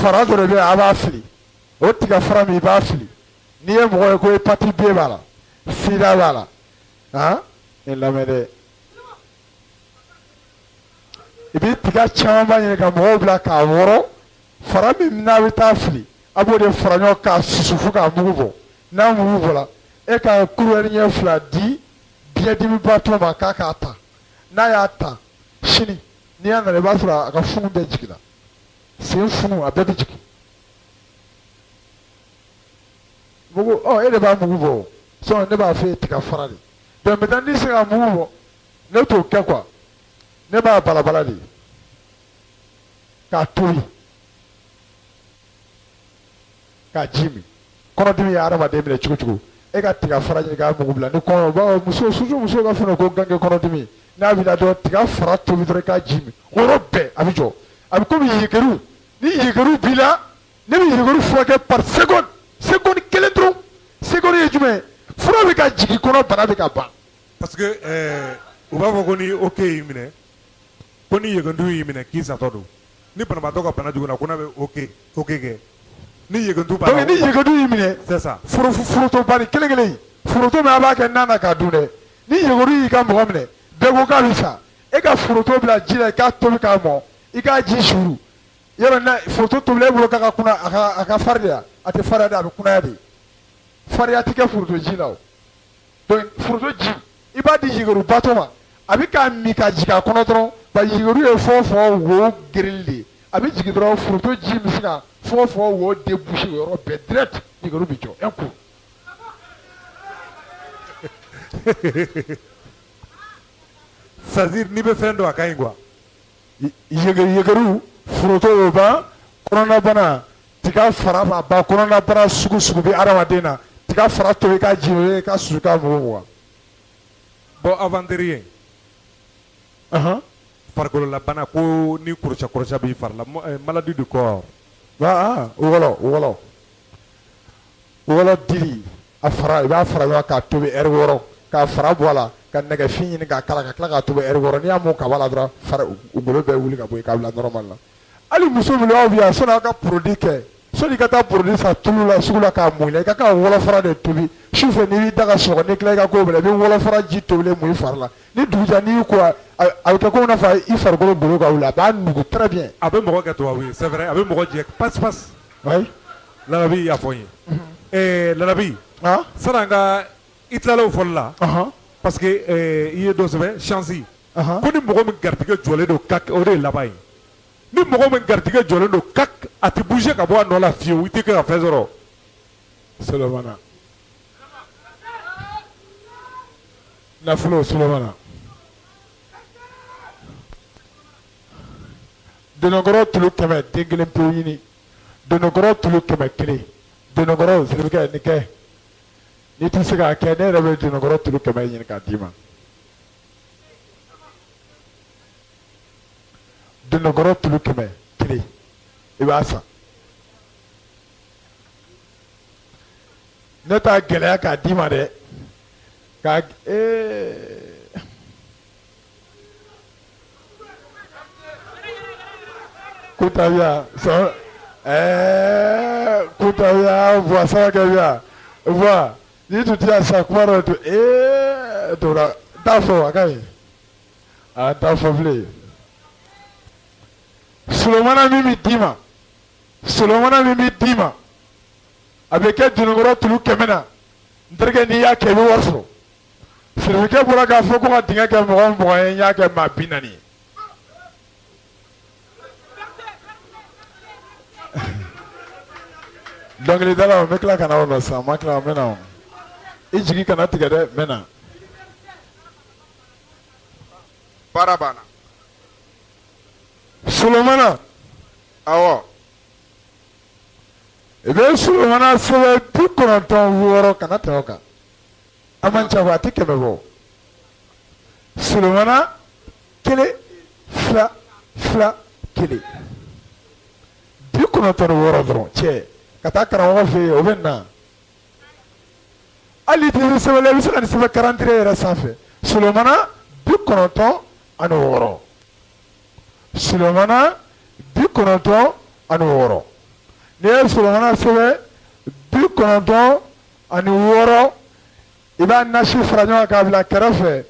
fara dɔ de bɛ yen a b'a fili o tiga fara min i b'a fili n'i ye mɔgɔ ye ko hépatite B b'a la sida b'a la i lamɛn dɛ i bɛ tiga camanba ɲini ka mɔgɔw bila k'a wɔrɔ. fara min n'a bɛ taa fili a b'o de fara ɲɔgɔn k'a susu fo k'a mugu bɔ n'a mugu bɔra e ka kuruwɛri ɲɛ 2 di biyɛndimibatɔ ma k'a k'a ta n'a y'a ta sini n'i y'a nana i b'a sɔrɔ a ka funu bɛɛ jiginna sen funu a bɛɛ bɛ jigin mugu e de b'a mugu bɔ ne b'a fɛ tiga fara de donc maintenant n'i se ka mugu bɔ ne t'o kɛ quoi ne b'a balabala de k'a tobi k'a ji min kɔnɔdimi ye hadamaden minɛ cogo cogo e ka tiga fara ɲini k'a mugu bila ni kɔnɔ bawo muso ka fɛn ko gange kɔnɔdimi n'a b'i la dɔrɔn tiga fara tobi dɔrɔn i k'a ji min o yɔrɔ bɛɛ a bɛ jɔ a bɛ komi yɛgɛriw ni yɛgɛriw b'i la ne bɛ yɛgɛriw furakɛ par seconde kelen dɔrɔn seconde ye jumɛn ye fura bɛ ka jigin kɔnɔ bana bɛ ka ban. parce que u b'a fɔ ko ni ok y'i minɛ ko ni yɛgɛntu y'i minɛ k'i satɔ don ni banabaatɔ ka bana jugunna ko n'a bɛ ok kɛ ni yɛgɛntu b'a la. donc ni yɛgɛntu y'i minɛ. c'est ça. foroto bari kelen kelen foroto min a b'a kɛ nan na k'a dun dɛ ni yɛgɛntu y'i ka mɔgɔ minɛ bɛɛ ko k'a bɛ sa e ka foroto bila ji la i k'a tobi k'a mɔ i k'a ji suru yɔrɔ na foroto tobilen e bolo k'a ka kunna a ka fari de a tɛ fariya de a bɛ kunnaya de fariya tɛ kɛ foroto ji la o donc foroto ji i b'a di yɛgɛru batɔ ma a bɛ k'a min ka jigin a kɔnɔ dɔrɔn ba yɛgɛru ye fɔn fɔn wo gereli de ye a bɛ jigin dɔrɔn foroto ji bɛ se ka fɔn fɔn wo débouché o yɔrɔ bɛɛ direct yɛgɛru bɛ jɔ un coup. c'est-à-dire n'i bɛ fɛn dɔn a ka ɲi quoi. yɛgɛru foroto o ban kɔnɔnabana tiga fara b'a ban kɔnɔnabana sugu sugu bɛ adamaden na tiga fara tobi k'a ji o ye k'a susu k'a mugu wa. bon avant-dernier. farikololabana ko ni kɔrɔsiyɛ b'i fari la maladie du corps. o wɔlɔ dili a fara i b'a fara ɲɔgɔn k'a tobi ɛri 6 k'a fara bɔ a la ka nɛgɛfin ɲini k'a kala ka tila k'a tobi ɛri 6 n'i y'a mun kaba la dɔrɔn fara golo bɛɛ wuli ka bɔ yen k'a bila normal la hali muso minnu aw bɛ yan sɔnni aw ka produit kɛ sɔnni i ka taa produit san tulu la sugu la k'a mun i la i ka kan ka wɔlɔfara de tobi sufɛ n'i b'i da ka sunɔgɔ n'i tila i ka ko bɛɛ la i bɛ wɔlɔfara ji tobilen mun i fari la ni dugujɛ n'i y'i ko a bɛ kɛ komi n'a fɔ i farikolo golo ka wuli a b'a nugu très bien. a bɛ mɔgɔ kɛ tubabu ye c'est vrai a bɛ mɔgɔ jɛ pasi. Larabi y'a fɔ n ye. Larabi. sani an ka i tilala o fɔli la. parce que i ye dɔ sɛbɛn chance. ko ni mɔgɔ min garijɛgɛ jɔlen don kaki o de ye laban ye. ni mɔgɔ min garijɛgɛ jɔlen don kaki a tɛ bouger ka bɔ a nɔ la fiyewu i tɛ kɛ ka fɛn sɔrɔ. Solomana. nafolo Solomana. donnɔkɔrɔ tulu 100 den kelen pewu ɲini donnɔkɔrɔ tulu 100 donnɔkɔrɔ siribikɛ nin kɛ n'i tɛ se k'a kɛ ne yɛrɛ bɛ donnɔkɔrɔ tulu 100 ɲini k'a d'i ma donnɔkɔrɔ tulu 100 i b'a san ne t'a gɛlɛya k'a d'i ma dɛ k'a Koutavia, Koutavia, voit ça que via, voit, ni tu dis à ça, comment tu t'as faux, t'as faux, Solomana mimi dima, avec elle, tu ne vois tout le camena, n'trégenia que le warso. C'est le cas pour la gaffe qu'on a dit qu'un moyen, y'a que ma binani. Donc les dala me kila kana wala sa ma kila mena i jigi kana tigɛ dɛ mena Barabana Solomana awɔ i bɛ Solomana sɛbɛn 96 kana tɛmɛ o kan a man ca a tɛ 100 bɔ Solomana 1 2 2 1 96 dɔrɔn cɛ ka taa karamɔgɔ fɛ yen o bɛ na hali tɛ sɛbɛn i bɛ se ka nin sɛbɛn 43 yɛrɛ sanfɛ Solomana 96 Solomana 96 n'i ye Solomana sɛbɛn 96 i b'a nasi fara ɲɔgɔn kan k'a bila kɛrɛfɛ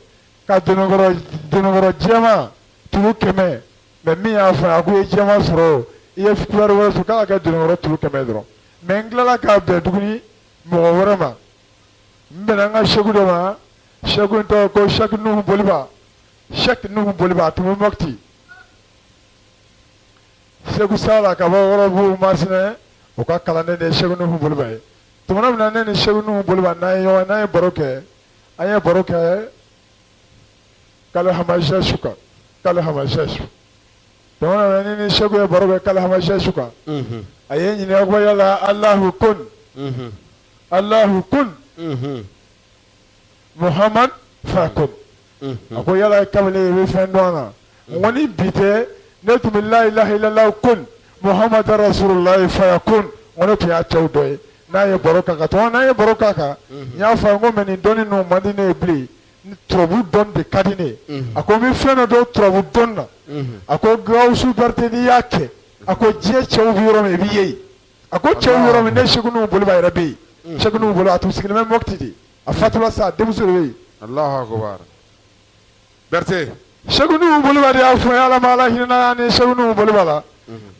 ka donnɔkɔrɔ jɛman tulu 100 mais min y'a fɔ a ko i ye jɛman sɔrɔ i ye couleur wɛrɛ sɔrɔ k'a ka kɛ donnɔkɔrɔ tulu 100 dɔrɔn mais n tilala k'a bɛn tuguni mɔgɔ wɛrɛ ma n bɛnna n ka sɛku dɔ ma sɛku in tɔgɔ ko sɛku nuhu boliba a tun bɛ mɔkiti Segu Sala ka bɔ Wɔrɔbu Masina o ka kalanden de ye Segu Nuhu Boliba ye. Tumana min na ne ni Segu Nuhu Boliba n'an ye baro kɛ an ye baro kɛ Kale Hamasɛ su kan Kale Hamasɛ su. Tumana min na ne ni Segu ye baro kɛ Kale Hamasɛ su kan. A ye ɲininka ko yala Alahu kun Alahu kun Muhammad fakun. A ko yala kamalen i bɛ fɛn dɔn a la. N ko ni bi tɛ ne tun bɛ la ilaha illallah kun Muhammad rasulullah fayakun. N ko ne tun y'a cɛw dɔ ye n'a ye baro k'a kan tuma n'an ye baro k'a kan n y'a fɔ a ye n ko mɛ nin dɔnni ninnu man di ne ye bilen turabu dɔnni de ka di ne ye a ko n bɛ fɛn dɔ dɔn turabu dɔnni na a ko Gawusu Berete n'i y'a kɛ a ko diɲɛ cɛw bɛ yɔrɔ min i b'i ye yen a ko cɛw yɔrɔ min ne Segu Nuhu Boliba yɛrɛ bɛ yen Segu Nuhu Boliba a tun sigilen bɛ Mɔpti de a fatula sa denmuso de bɛ yen. Allahu akbar. Berete. Segu Nuhu Boliba de y'a fɔ n ye Ala ma Ala hinɛ n'a ni Segu Nuhu Boliba la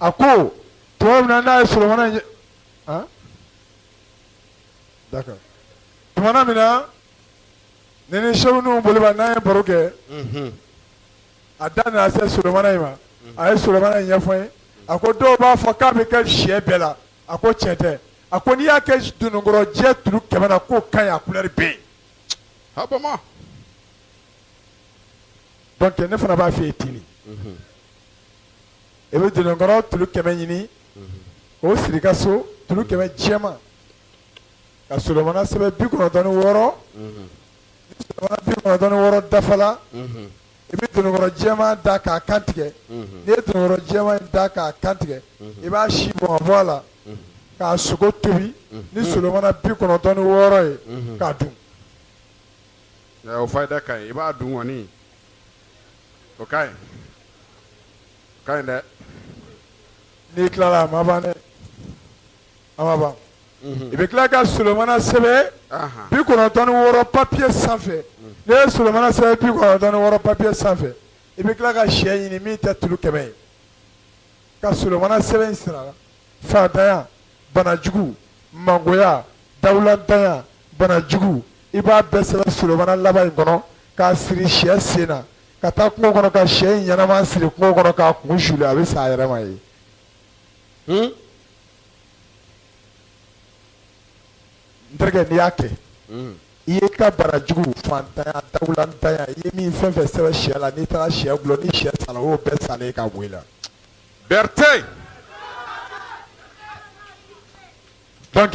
a ko tuma min na n'a ye Solomana ye d'accord tumana min na ne ni Segu Nuhu Boliba n'an ye baro kɛ a da nana se Solomana in ma a ye Solomana in ɲɛfɔ n ye a ko dɔw b'a fɔ k'a bɛ kɛ sɛ bɛɛ la a ko tiɲɛ tɛ a ko n'i y'a kɛ dununkɔrɔ jɛ tulu 100 na k'o ka ɲi a couleur bɛ yen. Habama. Donc ne fana b'a fɛ yen ten i bɛ dununkɔrɔ tulu 100 ɲini k'o siri i ka so tulu 100 jɛman ka Solomana sɛbɛn 96 ni Solomana 96 dafala i bɛ dununkɔrɔ jɛman da k'a kantigɛ n'i ye dununkɔrɔ jɛman in da k'a kantigɛ i b'a si bɔn ka bɔ a la k'a sogo tobi ni Solomana 96 ye k'a dun. O fayida ka ɲi i b'a dun kɔni o ka ɲi dɛ. N'i tilala a ma ban dɛ a ma ban. I bɛ tila ka Solomana sɛbɛn 96 papiye sanfɛ n'i ye Solomana sɛbɛn 96 papiye sanfɛ i bɛ tila ka sɛ ɲini min tɛ tulu 100 ye ka Solomana sɛbɛn in sira la fantanya banajugu mangoya dawuladanya banajugu i b'a bɛɛ sɛbɛn Solomana laban in kɔnɔ k'a siri sɛ sen na ka taa kungo kɔnɔ ka sɛ in ɲɛnama siri kungo kɔnɔ k'a kun suli a bɛ sa a yɛrɛ ma ye. N terikɛ n'i y'a kɛ i ye ka banajugu fantanya dawuladanya i ye min fɛn fɛn sɛbɛn sɛ la n'i taara sɛ gulɔ ni sɛ sala o bɛɛ salen ka bɔ i la. Berete. Donc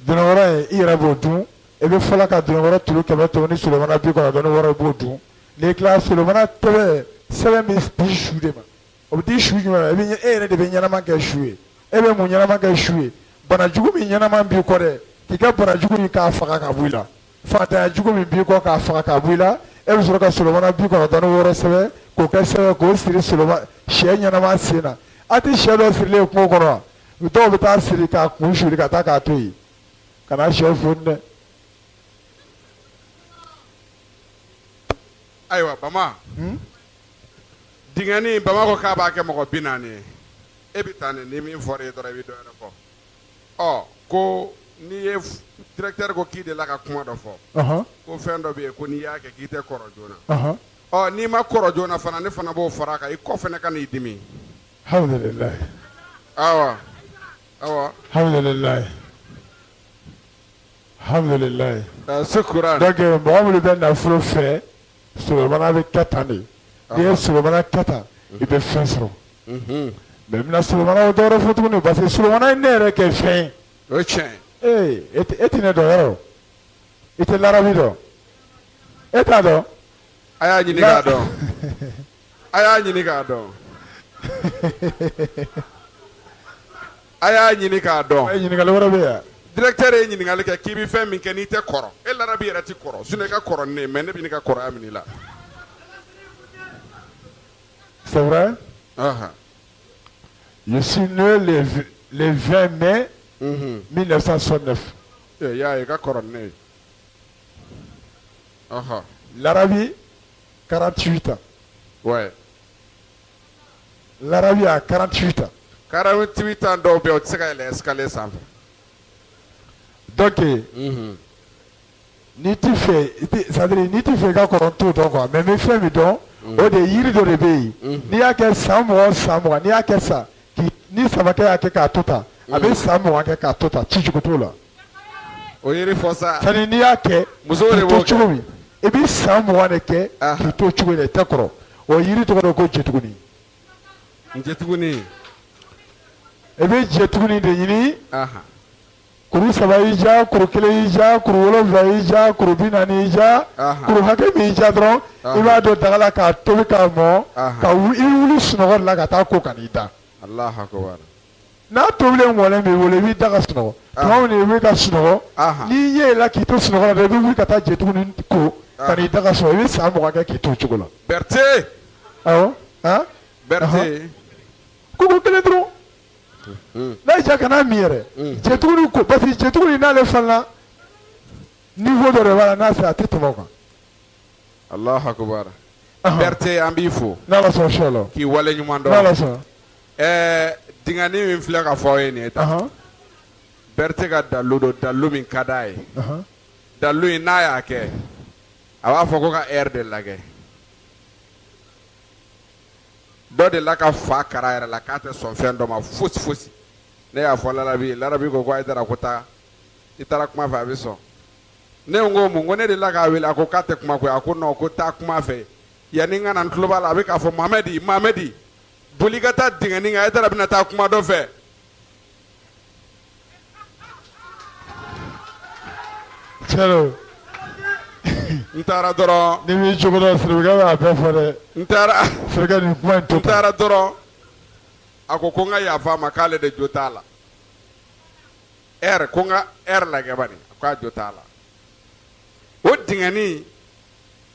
dununkɔrɔ in i yɛrɛ b'o dun i bɛ fɔlɔ ka dununkɔrɔ tulu 100 tobi ni Solomana 96 i b'o dun n'i tilala Solomana sɛbɛn bɛ di su de ma o bɛ di su jumɛn ma e yɛrɛ de bɛ ɲɛnama kɛ su ye e bɛ mun ɲɛnama kɛ su ye banajugu min ɲɛnama b'i kɔ dɛ k'i ka banajugu in k'a faga ka bɔ i la fantanya jugu min b'i kɔ k'a faga ka bɔ i la e bɛ sɔrɔ ka Solomana 96 sɛbɛn k'o kɛ sɛbɛn k'o siri sɛ ɲɛnama sen na a tɛ sɛ dɔ sirilen ye kungo kɔnɔ wa dɔw bɛ taa siri k'a kun suli ka taa k'a to yen ka na sɛ foni dɛ. Ayiwa Bama dingɛni Bama ko k'a b'a kɛ mɔgɔ 40 ye e bɛ taa ni min fɔra ye dɔrɔn i bɛ dɔ wɛrɛ fɔ ko n'i ye directeur ko k'i de la ka kuma dɔ fɔ ko fɛn dɔ bɛ yen ko n'i y'a kɛ k'i tɛ kɔrɔ joona n'i ma kɔrɔ joona fana ne fana b'o fara a kan i kɔ fana ka n'i dimi. Alhamdulillah. Awa. Alhamdulillah. Alhamdulillah. Sukura. Donc mɔgɔ minnu bɛ nafolo fɛ Solomana bɛ kɛ tan de n'i ye Solomana kɛ tan i bɛ fɛn sɔrɔ mais mina Solomana o dɔwɛrɛ fɔ tuguni parce que Solomana ye ne yɛrɛ kɛ fɛn ye. O ye tiɲɛ ye. E tɛ ne dɔn yɔrɔ i tɛ larabi dɔn e t'a dɔn. a y'a ɲini k'a dɔn a y'a ɲini k'a dɔn a y'a ɲini k'a dɔn. ɲininkali wɛrɛ bɛ yan. directeur ye ɲininkali kɛ k'i bɛ fɛn min kɛ n'i tɛ kɔrɔ e larabi yɛrɛ tɛ kɔrɔ sinon i ka kɔrɔ ni ne ye mais ne bɛ ne ka kɔrɔya minɛ i la. C'est vrai? Je suis né le 20 mai 1969. y'a ye ka kɔrɔ ni ne ye. L'Arabie, 48 ans. Ouais. L'Arabie a 48 ans. 48 ans dɔw bɛ yen o tɛ se ka yɛlɛ escalier sanfɛ. Donc, n'i t'i fɛ, c'est-à-dire n'i t'i fɛ i ka kɔrɔ t'o dɔn quoi, mais n bɛ fɛn min dɔn o de yiri dɔ de bɛ yen n'i y'a kɛ san 20 n'i y'a kɛ sa ni samakɛ y'a kɛ k'a to tan a bɛ san 20 kɛ k'a to tan ci cogo t'o la. o yiri fɔ sa. sani n'i y'a kɛ musow de b'o kɛ cogo min i bɛ san 20 de kɛ k'i to cogo in na i tɛ kɔrɔ o yiri tɔgɔ de ko jetuguni. jetuguni. i bɛ jetuguni de ɲini. kuru 3 y'i ja kuru 1 y'i ja kuru 7 y'i ja kuru 40 y'i ja kuru hakɛ min y'i ja dɔrɔn i b'a don daga la k'a tobi k'a mɔ ka i wuli sunɔgɔ de la ka taa ko ka n'i da. Alahu Akbar. n'a tobilen mɔlen b'i bolo i b'i da ka sunɔgɔ tuma min i bɛ ka sunɔgɔ n'i yɛlɛla k'i to sunɔgɔ la dɛ i bɛ wuli ka taa jetuguni ko ka n'i da ka sunɔgɔ i bɛ san 20 kɛ k'i to o cogo la. Berete. awɔ Berete. koko kelen dɔrɔn. n'a ja kana min yɛrɛ jetuguni ko parce que jetuguni n'ale fana niveau dɔ de b'a la n'a sera a tɛ tɛmɛ o kan. Alahu Akbar. Berete an b'i fo. n'ala sɔn sɔ la. k'i wale ɲuman dɔn. n'ala sɔn. dingani min filɛ ka fɔ aw ye nin ye tan. Berete ka dalu don dalu min ka d'a ye. dalu in n'a y'a kɛ a b'a fɔ ko ka air de lajɛ. dɔ de la ka fa kara yɛrɛ la k'a tɛ sɔn fɛn dɔ ma fosi fosi ne y'a fɔ larabi ko a taara ko taa i taara kuma fɛ a bɛ sɔn ne ko mun ko ne de la k'a wele a ko k'a tɛ kuma koyi a ko non ko taa kuma fɛ yanni n ka na n tulo b'a la a bɛ k'a fɔ Mamɛdi boli ka taa dingɛni kan e taara bɛna taa kuma dɔ fɛ. cɛlo n taara dɔrɔn. ni b'i cogo dɔ siribikɛ b'a bɛɛ fɔ dɛ. n taara. sirikɛ nin kuma in to tan. n taara dɔrɔn a ko n ka yafa a ma k'ale de jo t'a la ko n ka lajɛ bani k'a jo t'a la o dingɛni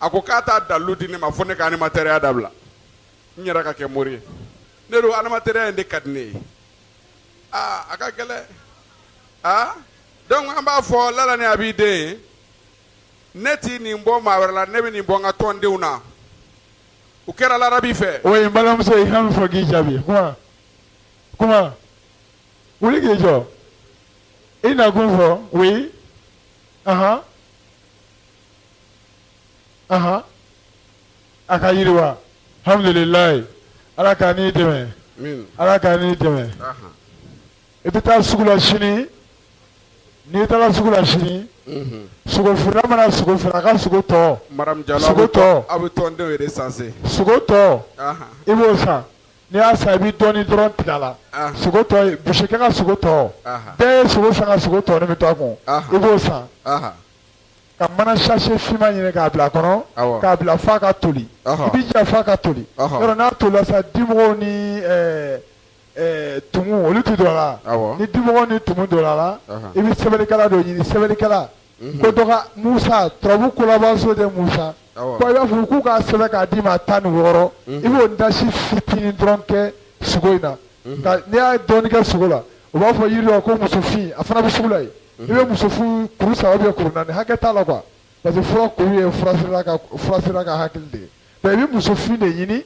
a ko k'a t'a dalu di ne ma fo ne ka animatɛriya dabila n yɛrɛ ka kɛ mori ye ne don animatɛriya in de ka di ne ye a ka gɛlɛn donc an b'a fɔ Lala ni a b'i den ye ne ti nin bɔ maa wɛrɛ la ne bɛ nin bɔ n ka tɔndenw na o kɛra larabi fɛ. o ye n balimamuso ye hami fɔ k'i jaabi kuma wuli k'i jɔ i na kun fɔ oui a ka yiriwa alhamdulilayi ala k'a n'i dɛmɛ ala k'a n'i dɛmɛ i bɛ taa sugu la sini n'i taara sugu la sini sogo feerela mana sogo feere a ka sogo tɔ sogo tɔ a bɛ tɔndenw yɛrɛ sanse sogo tɔ i b'o san n'i y'a san i bɛ dɔɔnin dɔrɔn tigɛ a la sogo tɔ busikɛ ka sogo tɔ bɛɛ ye sogo san ka sogo tɔ ne bɛ to a kun i b'o san ka mana sase finman ɲini k'a bila a kɔnɔ k'a bila f'a ka toli i b'i jija f'a ka toli yɔrɔ n'a tolila sa dimɔgɔw ni tumu olu tɛ don a la ni dimɔgɔw ni tumu donna a la i bɛ sɛbɛnnikɛla dɔ ɲini sɛbɛnnikɛla ko dɔ ka Musa turabu kolabanso de Musa ko i b'a fɔ k'u k'a sɛbɛn k'a d'i ma 16 i b'o dasi fitinin dɔrɔn kɛ sogo in na n'i y'a dɔɔnin kɛ sogo la u b'a fɔ yiri dɔ ko musofin a fana bɛ sugu la yen i bɛ musofin kuru 3 ou bien kuru 4 hakɛ t'a la quoi parce que fura kuru ye furasira ka hakili de ye mais i bɛ musofin de ɲini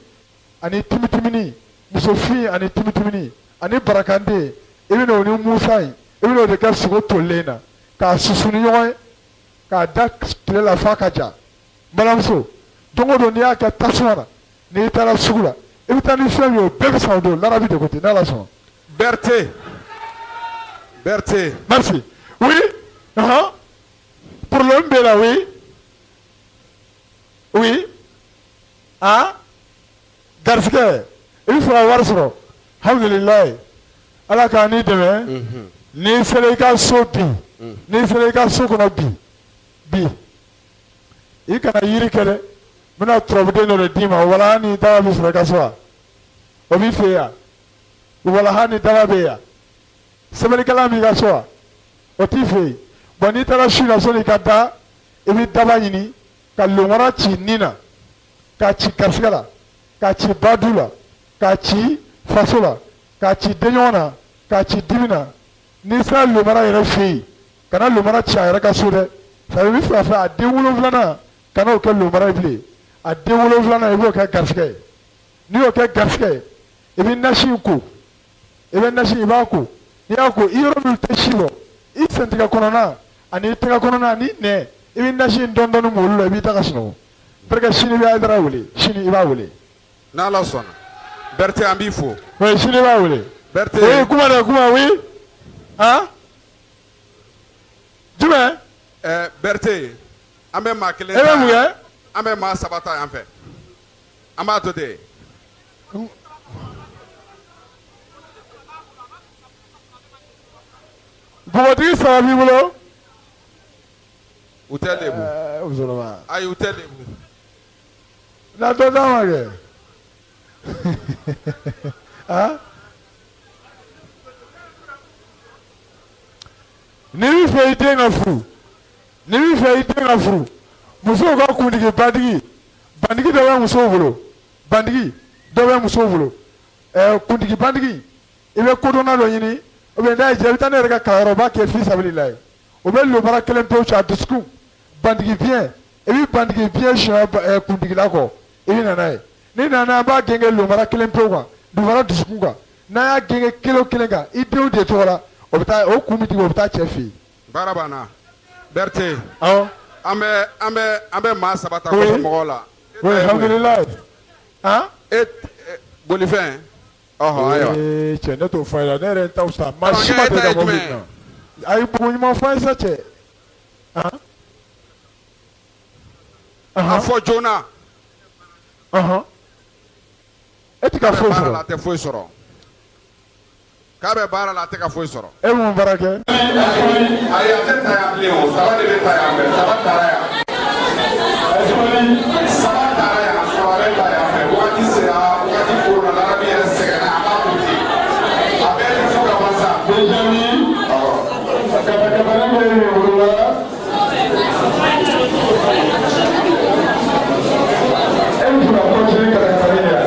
ani timitimini musofin ani timitimini ani barakande i bɛ n'o ni Musa ye i bɛ n'o de kɛ sogo tolilen na k'a susu ni ɲɔgɔn ye k'a da tile la f'a ka ja balimamuso don o don n'i y'a kɛ tasuma na n'i taara sugu la i bɛ taa ni fɛn min ye o bɛɛ bɛ san o don larabi de ko ten n'ala sɔnna. Berete. Merci. Oui. Problème bɛ la oui. Oui. Garisigɛ i bɛ fɛ ka wari sɔrɔ alhamdulilayi ala k'a n'i dɛmɛ n'i sera i ka so bi n'i sera i ka so kɔnɔ bi i kana yiri kɛ dɛ n bɛna turabuden dɔ de d'i ma walahi ni daba bɛ sɔrɔ i ka so wa o b'i fɛ yan walahi ni daba bɛ yan sɛbɛnnikɛla b'i ka so wa o t'i fɛ yen bon n'i taara su la sɔnni i ka da i bɛ daba ɲini ka lomara ci nin na k'a ci garisigɛ la k'a ci badu la k'a ci faso la k'a ci denɲɔgɔn na k'a ci dimi na n'i sera lomara yɛrɛ fɛ yen kana lomara ci a yɛrɛ ka so dɛ sabu i bɛ fɛ ka fɛ a den 7 kana o kɛ lomara ye bilen a den 7 i b'o kɛ garisigɛ ye n'i y'o kɛ garisigɛ ye i bɛ nasi in ko i bɛ nasi i b'a ko n'i y'a ko i yɔrɔ min tɛ si bɔ i sentigɛ kɔnɔna ani i tɛgɛ kɔnɔna ani nɛn i bɛ nasi in dɔɔnin mun olu la i b'i ta ka sunɔgɔ parce que sini b'a dara wele sini i b'a wele. n'Ala sɔnna Berete an b'i fo. oui sini b'a wele. Berete oui kuma na kuma oui han jumɛn. Berete an bɛ maa kelen e bɛ mun kɛ. an bɛ maa saba ta yan fɛ an b'a to ten. npogotigi saba b'i bolo. u tɛ lebu. ayi u tɛ lebu. na dɔ d'a ma kɛ. han. n'i b'i fɛ i den ka furu n'i b'i fɛ i den ka furu musow ka kundigi bandigi bandigi dɔ bɛ musow bolo bandigi dɔ bɛ musow bolo kundigi bandigi i bɛ kodɔnna dɔ ɲini ou bien n'a ye diya i bɛ taa ne yɛrɛ ka kalanyɔrɔ o b'a kɛ fi sabililayi o bɛ lomara kelen pewu ci a dusukun bandigi biyɛn i bɛ bandigi biyɛn siɲɛ kundigila kɔ i bɛ na n'a ye n'i nana n'a ye an b'a genge lomara kelen pewu kan lomara dusukun kan n'a y'a genge kelen o kelen kan i denw de tɔgɔ la o bɛ taa o kun min tigɛ o bɛ taa cɛ fɛ yen. baara banna Berete. awɔ. an bɛ maa saba ta kɔfɛ mɔgɔw la. oui alhamdulilayi. han. bolifɛn. ɔhɔ ayiwa. cɛ ne t'o fɔ a ye la ne yɛrɛ n t'aw sa maa si ma deli ka mɔbili dilan a ye bugu ɲuman fɔ an ye sa cɛ. a fɔ joona. e ti ka foyi baara la sɔrɔ. a tɛ foyi sɔrɔ. k'a bɛ baara la a tɛ ka foyi sɔrɔ. e mun baara kɛ. ayi a tɛ ta yan bilen o saba de bɛ ta yan fɛ saba taara yan. saba taara yan saba bɛ ta yan fɛ waati sera waati korona l'Arabi yɛrɛ sɛgɛnna a b'a to ten a bɛɛ tɛ fo ka masa. kabakabali bɛ yen o la. e bɛ fɛ ka kɔntini kabakabali la.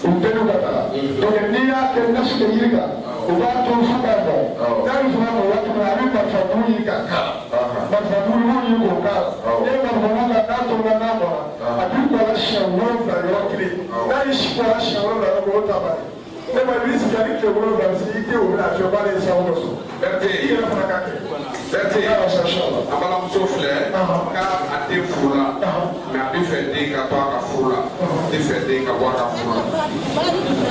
u bɛɛ n'u ka taga donc n'i y'a kɛ nasu kɛ yiri kan o b'a to fo k'a bɔ n'a bɛ fɔ ma waati min na a bɛ marifa bulu ɲini ka kala marifa bulu ɲini k'o kala n'i ye marifa bulu kan n'a tola n'a bɔra a b'i kɔ la siɲɛ 7 yɔrɔ kelen n'a y'i si kɔ la siɲɛ 7 yɔrɔ kelen o ta bali ne ma i b'i sigi ani tile 7 si i den o bɛna fiyɛ o b'a la i sago dɔ sɔrɔ i yɛrɛ fana k'a kɛ. Berti, a balamuso filɛ k'a a den furu la mais a bɛ fɛ den ka to a ka furu la a tɛ fɛ den ka bɔ a ka furu la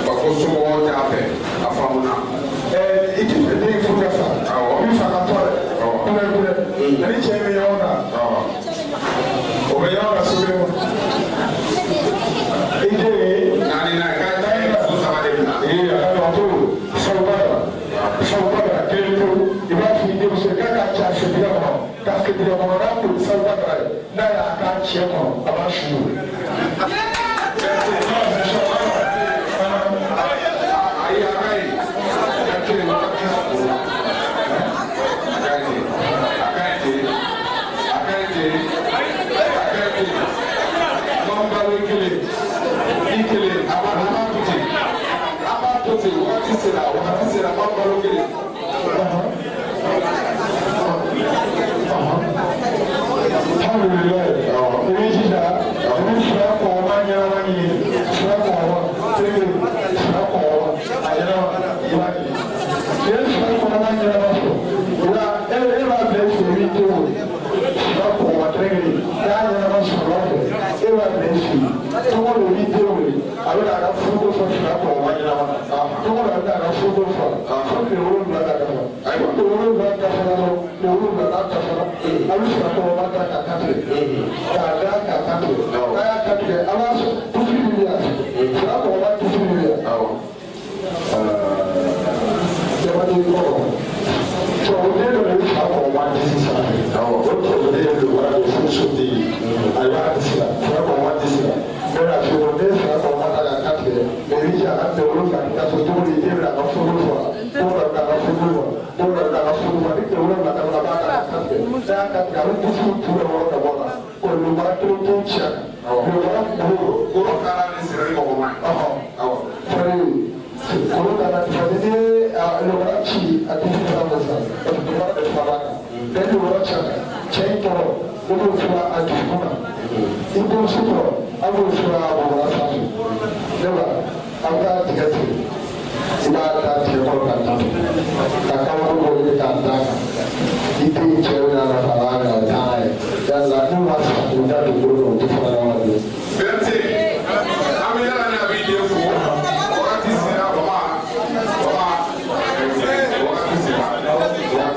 wa ko somɔgɔw t'a fɛ a faamuna. I tɛ fɛ den furu ka sa o b'i fa ka tɔ dɛ kulɛ ani cɛ bɛ ɲɔgɔn kan o bɛ ɲɔgɔn kan so bɛ ma i den ye naani na k'a ye furu 3 de bila. a ka to sabuba la kelen to i b'a fɔ i denmuso k'a ka ca sebiya kɔnɔ ka sebiya kɔnɔ n'a ko sabuba la n'a y'a k'a cɛ kɔnɔ a b'a suuru. ayi a ka ɲi a ka ɲi mambalo kelen i kelen a b'a to ten wagati sera mambalo kelen. Alhamdulillah, ini sudah, ini sudah kawanya lagi, sudah kawan, sudah kawan, ayah, lagi, dia sudah kawanya lagi, sudah, besi itu, sudah kawan lagi, ayah masuk lagi, besi, semua itu, ada ada foto sudah kawanya lagi, semua ada foto foto orang belakang, orang belakang, alu sudah kawan kata kata saya kata alas tujuh miliar berapa orang 7 miliar zaman itu soalnya dari berapa orang di sana betul dia luar biasa di ayat sila berapa orang di sana mereka sudah berapa orang tak kata dari jangan dulu kan kita sudah di dia berapa orang itu orang tak saya akan kalau tujuh orang tak boleh kalau mereka itu cek Kuro kana ni sira ni ko ma. Kalau karena jadi orang ci atau orang besar atau orang besar, jadi orang cek itu itu sudah ada mana, itu sudah aku sudah orang satu, jadi agak tiga ibadah tiga orang kakak orang boleh kata itu cewek anak salah ada dan lalu masuk sudah dulu untuk orang lain. Berti, kami dah nak video fu. Orang di sini apa? Akai. Orang di sini akai.